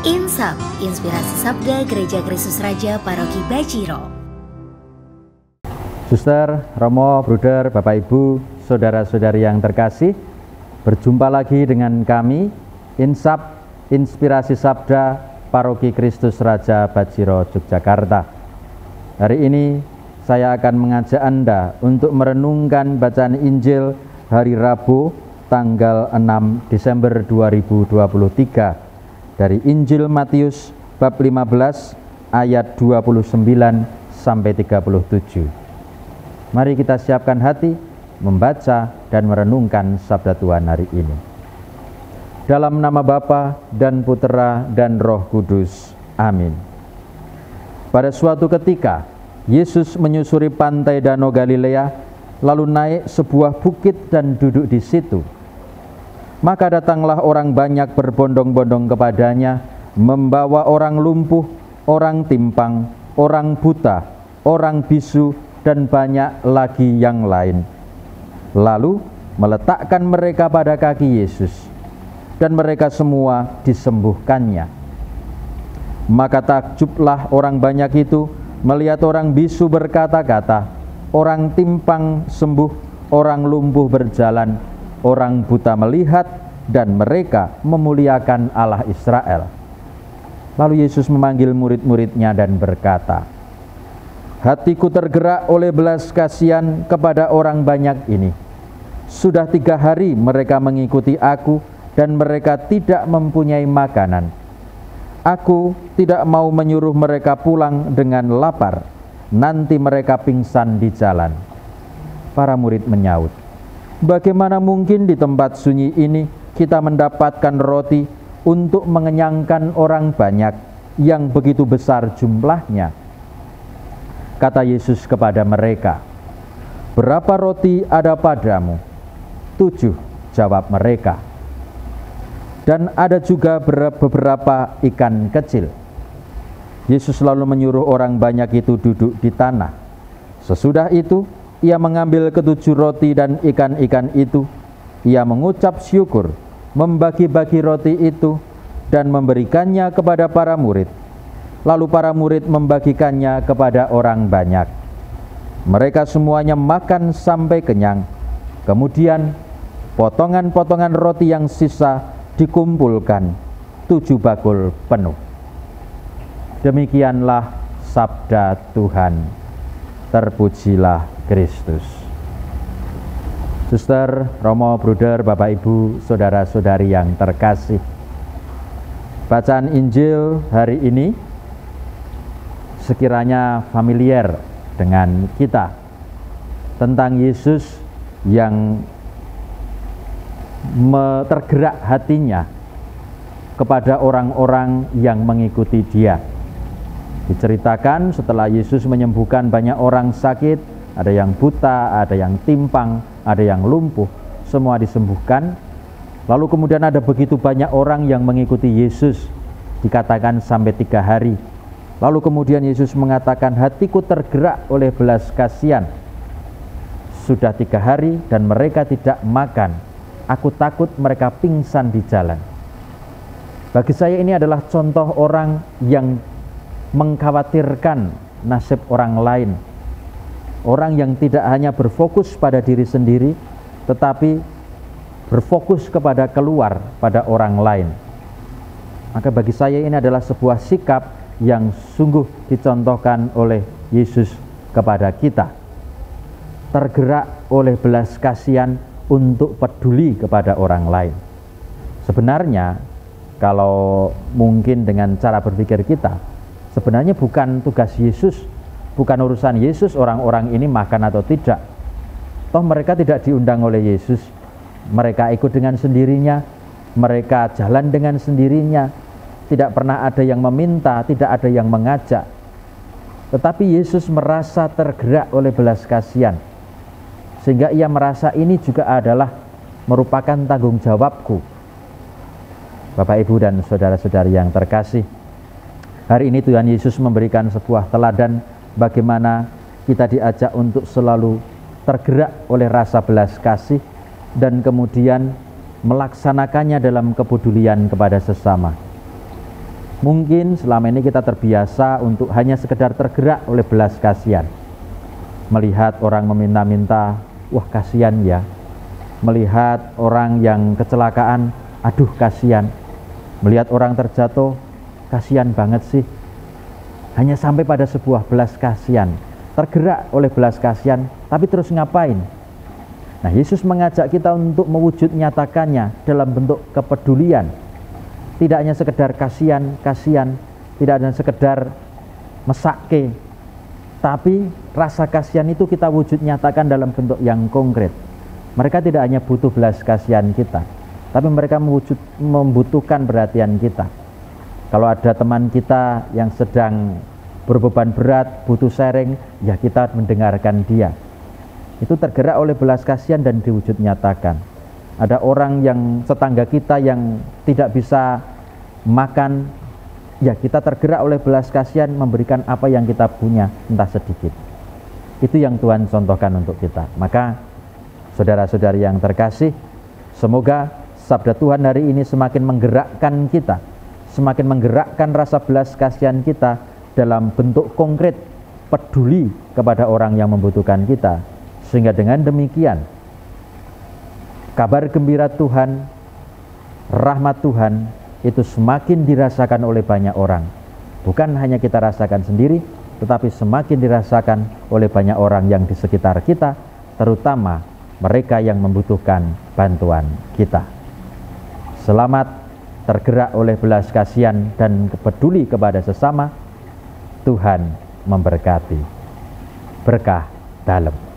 Insap, Inspirasi Sabda Gereja Kristus Raja Paroki Bajiro. Suster, Romo, Bruder, Bapak Ibu, Saudara-saudari yang terkasih, berjumpa lagi dengan kami, Insap, Inspirasi Sabda Paroki Kristus Raja Bajiro, Yogyakarta. Hari ini saya akan mengajak Anda untuk merenungkan bacaan Injil hari Rabu tanggal 6 Desember 2023 dari Injil Matius bab 15 ayat 29 sampai 37. Mari kita siapkan hati membaca dan merenungkan sabda Tuhan hari ini. Dalam nama Bapa dan Putera dan Roh Kudus. Amin. Pada suatu ketika, Yesus menyusuri pantai Danau Galilea, lalu naik sebuah bukit dan duduk di situ. Maka datanglah orang banyak berbondong-bondong kepadanya, membawa orang lumpuh, orang timpang, orang buta, orang bisu, dan banyak lagi yang lain. Lalu meletakkan mereka pada kaki Yesus, dan mereka semua disembuhkannya. Maka takjublah orang banyak itu melihat orang bisu berkata-kata, orang timpang sembuh, orang lumpuh berjalan, orang buta melihat, dan mereka memuliakan Allah Israel. Lalu Yesus memanggil murid-muridnya dan berkata, hatiku tergerak oleh belas kasihan kepada orang banyak ini. Sudah 3 hari mereka mengikuti aku dan mereka tidak mempunyai makanan. Aku tidak mau menyuruh mereka pulang dengan lapar, nanti mereka pingsan di jalan. Para murid menyaut, bagaimana mungkin di tempat sunyi ini kita mendapatkan roti untuk mengenyangkan orang banyak yang begitu besar jumlahnya? Kata Yesus kepada mereka, berapa roti ada padamu? 7, jawab mereka. Dan ada juga beberapa ikan kecil. Yesus lalu menyuruh orang banyak itu duduk di tanah. Sesudah itu, Ia mengambil 7 roti dan ikan-ikan itu. Ia mengucap syukur, membagi-bagi roti itu, dan memberikannya kepada para murid. Lalu para murid membagikannya kepada orang banyak. Mereka semuanya makan sampai kenyang. Kemudian potongan-potongan roti yang sisa dikumpulkan 7 bakul penuh. Demikianlah sabda Tuhan. Terpujilah Kristus. Suster, Romo, Bruder, Bapak Ibu, Saudara-saudari yang terkasih, bacaan Injil hari ini sekiranya familiar dengan kita, tentang Yesus yang tergerak hatinya kepada orang-orang yang mengikuti Dia. Diceritakan setelah Yesus menyembuhkan banyak orang sakit, ada yang buta, ada yang timpang, ada yang lumpuh, semua disembuhkan. Lalu kemudian ada begitu banyak orang yang mengikuti Yesus, dikatakan sampai 3 hari. Lalu kemudian Yesus mengatakan, hatiku tergerak oleh belas kasihan. Sudah 3 hari dan mereka tidak makan. Aku takut mereka pingsan di jalan. Bagi saya ini adalah contoh orang yang mengkhawatirkan nasib orang lain. Orang yang tidak hanya berfokus pada diri sendiri, tetapi berfokus kepada keluar, pada orang lain. Maka bagi saya ini adalah sebuah sikap yang sungguh dicontohkan oleh Yesus kepada kita. Tergerak oleh belas kasihan untuk peduli kepada orang lain. Sebenarnya, kalau mungkin dengan cara berpikir kita, sebenarnya bukan tugas Yesus, bukan urusan Yesus orang-orang ini makan atau tidak. Toh mereka tidak diundang oleh Yesus, mereka ikut dengan sendirinya, mereka jalan dengan sendirinya, tidak pernah ada yang meminta, tidak ada yang mengajak. Tetapi Yesus merasa tergerak oleh belas kasihan, sehingga Ia merasa ini juga adalah merupakan tanggung jawabku. Bapak, Ibu, dan saudara-saudari yang terkasih, hari ini Tuhan Yesus memberikan sebuah teladan bagaimana kita diajak untuk selalu tergerak oleh rasa belas kasih, dan kemudian melaksanakannya dalam kepedulian kepada sesama. Mungkin selama ini kita terbiasa untuk hanya sekedar tergerak oleh belas kasihan. Melihat orang meminta-minta, wah kasihan ya. Melihat orang yang kecelakaan, aduh kasihan. Melihat orang terjatuh, kasihan banget sih. Hanya sampai pada sebuah belas kasihan. Tergerak oleh belas kasihan, tapi terus ngapain? Nah, Yesus mengajak kita untuk mewujud nyatakannya dalam bentuk kepedulian. Tidak hanya sekedar kasihan, tidak hanya sekedar mesake, tapi rasa kasihan itu kita wujud nyatakan dalam bentuk yang konkret. Mereka tidak hanya butuh belas kasihan kita, tapi mereka membutuhkan perhatian kita. Kalau ada teman kita yang sedang berbeban berat, butuh sharing, ya kita mendengarkan dia. Itu tergerak oleh belas kasihan dan diwujud nyatakan. Ada orang yang tetangga kita yang tidak bisa makan, ya kita tergerak oleh belas kasihan memberikan apa yang kita punya, entah sedikit. Itu yang Tuhan contohkan untuk kita. Maka saudara-saudari yang terkasih, semoga sabda Tuhan hari ini semakin menggerakkan kita, semakin menggerakkan rasa belas kasihan kita dalam bentuk konkret, peduli kepada orang yang membutuhkan kita. Sehingga dengan demikian kabar gembira Tuhan, rahmat Tuhan itu semakin dirasakan oleh banyak orang. Bukan hanya kita rasakan sendiri, tetapi semakin dirasakan oleh banyak orang yang di sekitar kita, terutama mereka yang membutuhkan bantuan kita. Selamat tergerak oleh belas kasihan dan peduli kepada sesama. Tuhan memberkati. Berkah dalam.